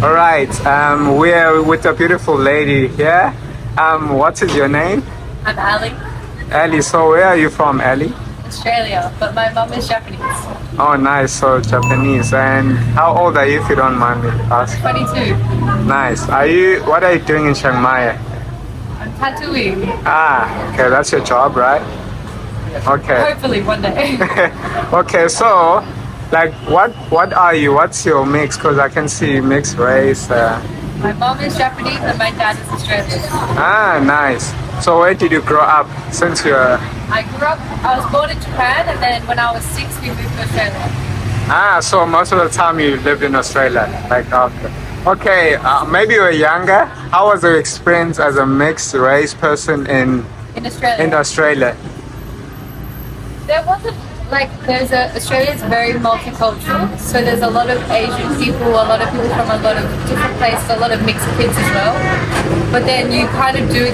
All right. We're with a beautiful lady here. What is your name? I'm Ali, Ellie. So where are you from, Ellie? Australia, but my mum is Japanese. Oh, nice. So Japanese. And how old are you, if you don't mind me asking? 22. Nice. What are you doing in Chiang Mai? I'm tattooing. Okay, that's your job, right? Okay. Hopefully one day. Okay, so like what are you? What's your mix? Because I can see mixed race. My mum is Japanese and my dad is Australian. Nice. So where did you grow up since you're... I was born in Japan, and then when I was 6, we moved to Australia. So most of the time you lived in Australia, like after. Okay, maybe you were younger. How was your experience as a mixed race person in In Australia? There wasn't Australia's very multicultural, so there's a lot of Asian people, a lot of people from a lot of different places, a lot of mixed kids as well. But then you kind of do,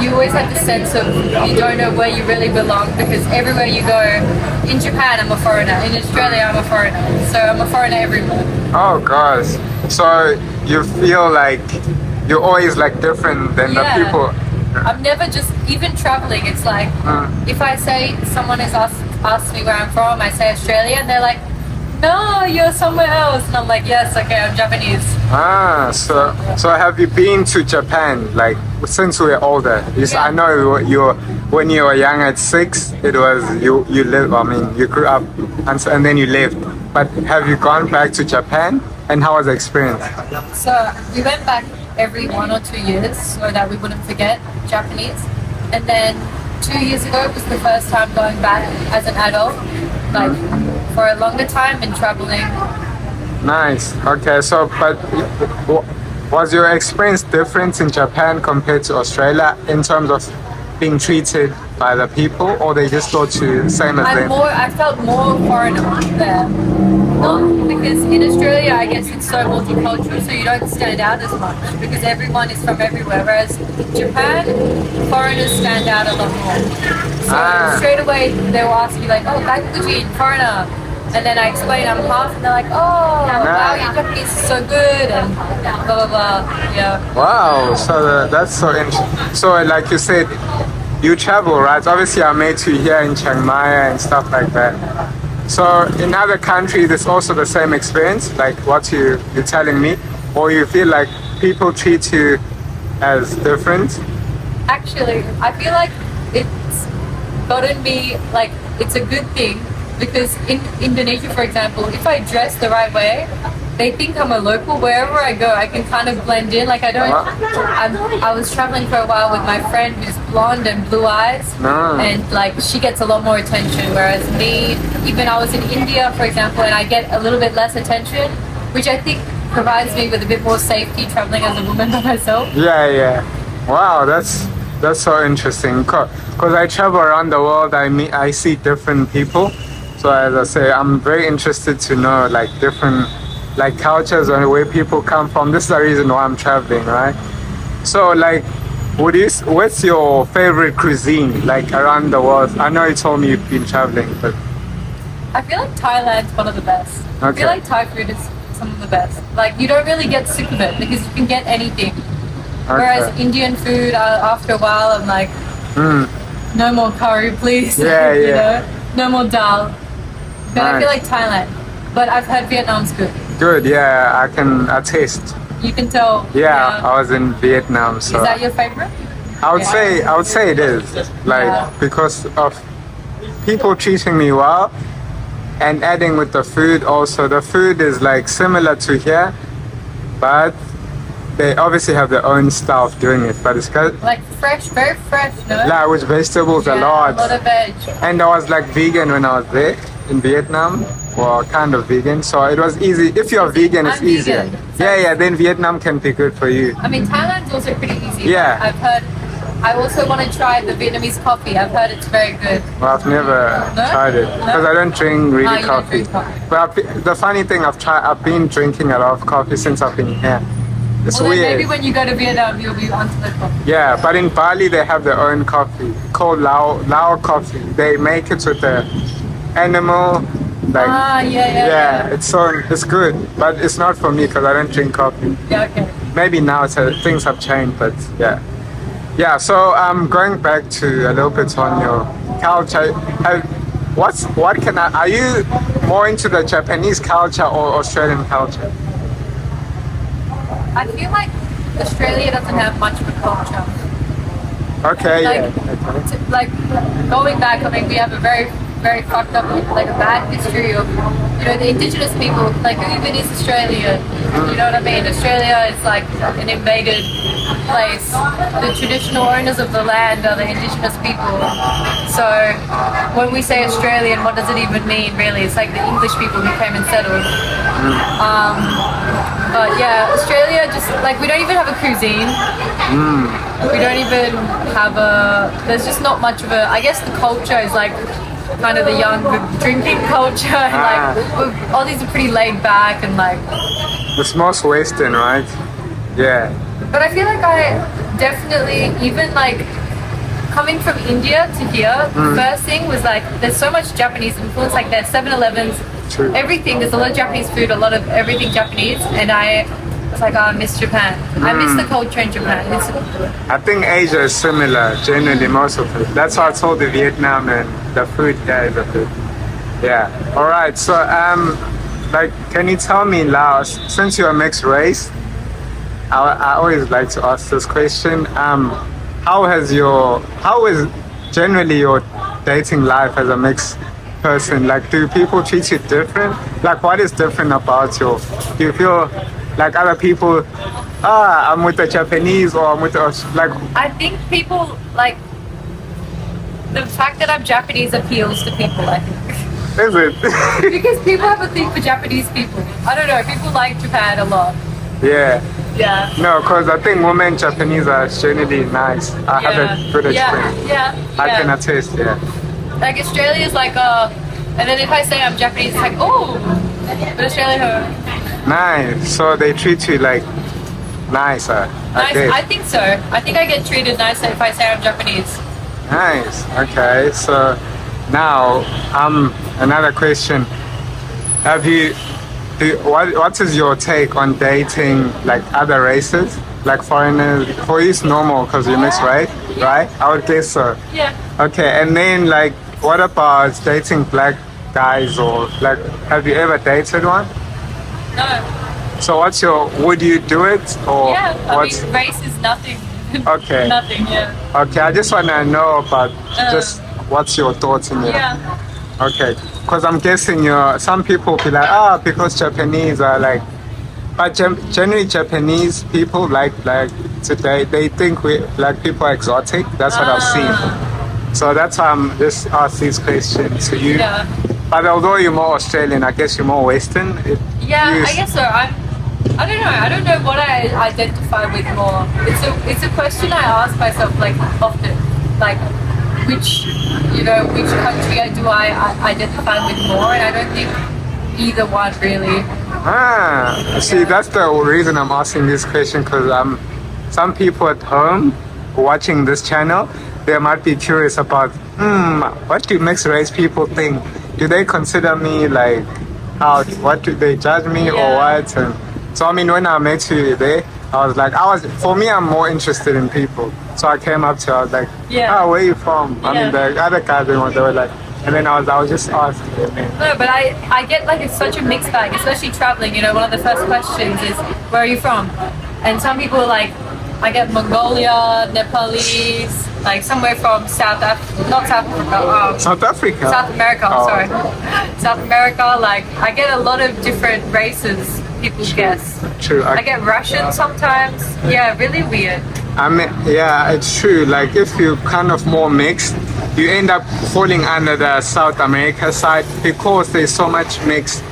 you always have the sense of you don't know where you really belong, because everywhere you go, in Japan I'm a foreigner, in Australia I'm a foreigner, so I'm a foreigner everywhere. Oh gosh. So you feel like you're always like different than the people. I'm never just, even traveling, it's like, if I say someone has asked me where I'm from, I say Australia, and they're like, no, you're somewhere else. And I'm like, yes, okay, I'm Japanese. So have you been to Japan, like, since we were older? I know when you were young at 6, it was, you live, I mean, you grew up and then you lived. But have you gone back to Japan? And how was the experience? So we went back every 1 or 2 years so that we wouldn't forget Japanese. And then 2 years ago it was the first time going back as an adult, like for a longer time and traveling. Nice. Okay, so but was your experience different in Japan compared to Australia in terms of being treated by the people, or they just thought you same as them? I felt more foreigner there. Not because in Australia, I guess it's so multicultural, so you don't stand out as much because everyone is from everywhere. Whereas Japan, foreigners stand out a lot more. So straight away they will ask you like, "Oh, Gaikuji, foreigner," and then I explain I'm half, and they're like, "Oh, wow, your Japanese is so good," and blah blah blah. Yeah. Wow. So that's so interesting. So like you said, you travel, right? Obviously, I met you here in Chiang Mai and stuff like that. So in other countries, it's also the same experience, like what you're telling me, or you feel like people treat you as different? Actually, I feel like it's gotten me, like, it's a good thing, because in Indonesia, for example, if I dress the right way, they think I'm a local. Wherever I go, I can kind of blend in. Like I was traveling for a while with my friend who's blonde and blue eyes, and like she gets a lot more attention. Whereas me, even I was in India, for example, and I get a little bit less attention, which I think provides me with a bit more safety traveling as a woman by myself. Yeah. Wow, that's so interesting. Cause I travel around the world, I see different people. So as I say, I'm very interested to know like different like cultures and where people come from. This is the reason why I'm traveling, right? So like, what's your favorite cuisine like around the world? I know you told me you've been traveling, but I feel like Thailand's one of the best. Okay. I feel like Thai food is some of the best. Like you don't really get sick of it because you can get anything. Whereas Indian food, after a while, I'm like, no more curry, please. Yeah. You know? No more dal. But I Nice. feel like Thailand. But I've heard Vietnam's good. good. Yeah, I can attest. You can tell. Yeah, I was in Vietnam, so Is that your favorite? I would say it is like because of people treating me well, and adding with the food also. The food is like similar to here, but they obviously have their own style of doing it. But it's good. Like fresh, very fresh, no? Yeah, with vegetables a A lot. lot of veg. And I was like vegan when I was there in Vietnam. Well, kind of vegan, so it was easy. If you're vegan, it's I'm easier. vegan. Yeah, then Vietnam can be good for you. I mean, Thailand's also pretty easy. Yeah. I've heard. I also want to try the Vietnamese coffee. I've heard it's very good. Well, I've never No? tried it because I don't drink really you don't coffee. drink coffee. But the funny thing, I've been drinking a lot of coffee since I've been here. It's Well, then weird. maybe when you go to Vietnam, you'll be onto the coffee. Yeah, but in Bali they have their own coffee called Lao coffee. They make it with the animal Like, yeah. it's good, but it's not for me because I don't drink coffee. Yeah, okay. Maybe now things have changed, but yeah. Yeah, so going back to a little bit on your culture. Are you more into the Japanese culture or Australian culture? I feel like Australia doesn't have much of a culture. Okay, Like, like going back, I mean, we have a very fucked up, like a bad history of, the indigenous people. Like, who even is Australia? You know what I mean? Australia is like an invaded place. The traditional owners of the land are the indigenous people. So when we say Australian, what does it even mean, really? It's like the English people who came and settled. But yeah, Australia just, like, we don't even have a cuisine. We don't even have there's just not much of I guess the culture is like kind of the young drinking culture. Like, Aussies are pretty laid back and like. It's most Western, right? Yeah. But I feel like I definitely, even like coming from India to here, the first thing was like, there's so much Japanese influence, like there's 7-Elevens, True. everything, there's a lot of Japanese food, a lot of everything Japanese, and I was like, oh, I miss Japan. I miss the culture in Japan. I think Asia is similar, generally, most of it. That's why I told the Vietnam and the food guys of it. Yeah. All right. So, like, can you tell me, Laos, since you're a mixed race, I always like to ask this question. How is generally your dating life as a mixed person? Like, do people treat you different? Like, what is different about do you feel like other people, I'm with the Japanese or I'm with the, like... I think people, like, the fact that I'm Japanese appeals to people, I think. Is it? Because people have a thing for Japanese people. I don't know, people like Japan a lot. Yeah. Yeah. No, because I think women Japanese are generally nice. I have a good experience. I can attest, Like, Australia is like, and then if I say I'm Japanese, it's like, oh, but Australia, nice. So they treat you like nicer. nice. I think so. I think I get treated nicer if I say I'm Japanese. Nice. Okay. So now, another question. What is your take on dating like other races, like foreigners? For you, it's normal because you're mixed, right? Right? I would guess so. Yeah. Okay. And then like, what about dating black guys or like? Have you ever dated one? No. So would you do it or Yeah, I mean, race is nothing. Okay. Nothing, yeah. Okay, I just want to know about just what's your thoughts in it. Yeah. Okay, because I'm guessing some people be like, because Japanese are like, but generally Japanese people like today, they think black people are exotic. That's what I've seen. So that's why I'm just ask these questions to you. Yeah. But although you're more Australian, I guess you're more Western. I guess so. I don't know. I don't know what I identify with more. It's a question I ask myself like often, like which country do I identify with more, and I don't think either one really. See, that's the reason I'm asking this question because some people at home watching this channel, they might be curious about what do mixed race people think? Do they consider me like what do they judge me or what? And so I mean, when I met you there, for me, I'm more interested in people. So I came up to her, I was like, where are you from? I mean, the other guys, they were like, and then I was just asking them. No, but I get like it's such a mixed bag, especially traveling. One of the first questions is, where are you from? And some people like, I get Mongolia, Nepalese, like somewhere from South Africa, not South Africa. South Africa? South America, sorry. South America, like I get a lot of different races, people guess. True. I get Russian sometimes. Yeah, really weird. I mean, yeah, it's true. Like if you're kind of more mixed, you end up falling under the South America side because there's so much mixed.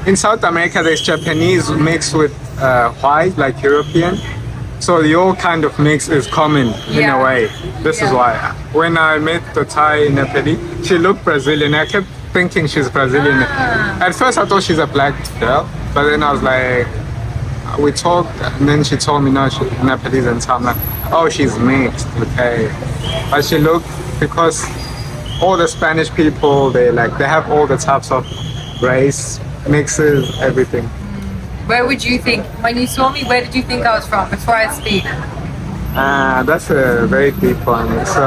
In South America, there's Japanese mixed with white, like European. So your kind of mix is common in a way. This is why. When I met the Thai Nepali, she looked Brazilian. I kept thinking she's Brazilian. At first I thought she's a black girl, but then I was like, we talked, and then she told me no, she's Nepalese, and so I'm like, oh, she's mixed, okay. But she looked, because all the Spanish people, they have all the types of race, mixes, everything. Where would you think, when you saw me, where did you think I was from before I speak? That's a very deep one. So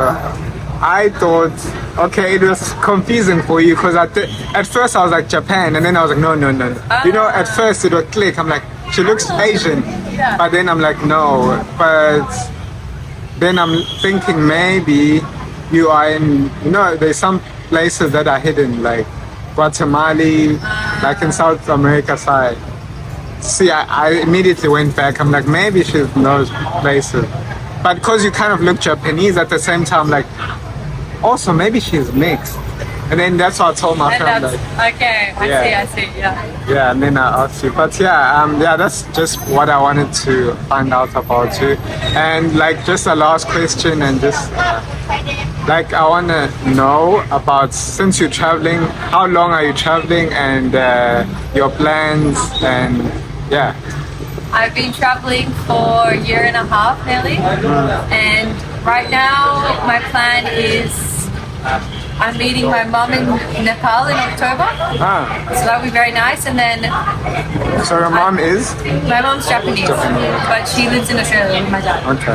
I thought, okay, it was confusing for you because at first I was like Japan, and then I was like, no. You know, at first it would click. I'm like, she looks Asian, but then I'm like, no. But then I'm thinking maybe you are in, you know, there's some places that are hidden, like Guatemala, like in South America side. See, I immediately went back. I'm like, maybe she's in those places. But because you kind of look Japanese at the same time, like, also maybe she's mixed. And then that's what I told my friend. Like, Okay, I see, yeah. yeah, and then I asked you. But yeah, that's just what I wanted to find out about you. And like, just a last question, and just like, I want to know about, since you're traveling, how long are you traveling, and your plans, and yeah. I've been traveling for a year and a half nearly, and right now my plan is I'm meeting my mum in Nepal in October, so that'll be very nice. And then So your mom is? my mum's Japanese, but she lives in Australia with my dad. Okay.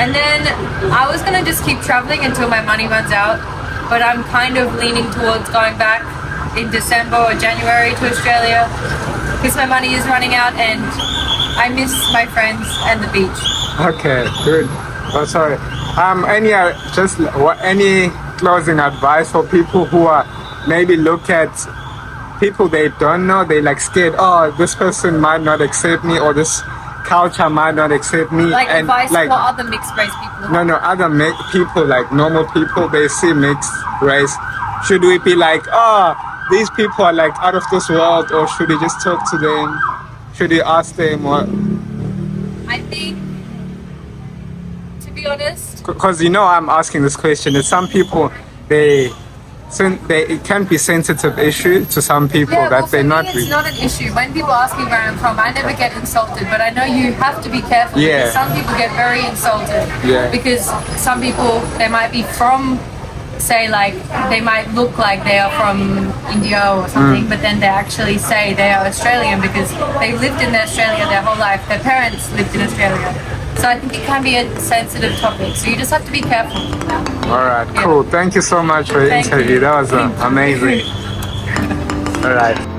And then I was gonna just keep traveling until my money runs out, but I'm kind of leaning towards going back in December or January to Australia because my money is running out and I miss my friends and the beach. Okay, good. Oh, sorry. Any just any closing advice for people who are maybe look at people they don't know, they like scared, oh, this person might not accept me, or this culture might not accept me, Like and advice like for other mixed race people. no, other people, like normal people, they see mixed race. Should we be like, oh, these people are like out of this world, or should we just talk to them? Should we ask them what? I think, to be honest, Because you know, I'm asking this question. Is some people it can be sensitive issue to some people yeah, well, that they're for not. me, it's not an issue. When people ask me where I'm from, I never get insulted, but I know you have to be careful Yeah. because some people get very insulted. Yeah. Because some people, they might be from, say, like, they might look like they are from India or something, but then they actually say they are Australian because they lived in Australia their whole life. Their parents lived in Australia. So I think it can be a sensitive topic. So you just have to be careful. All right, cool. Thank you so much for the Thank interview. you. That was amazing. All right.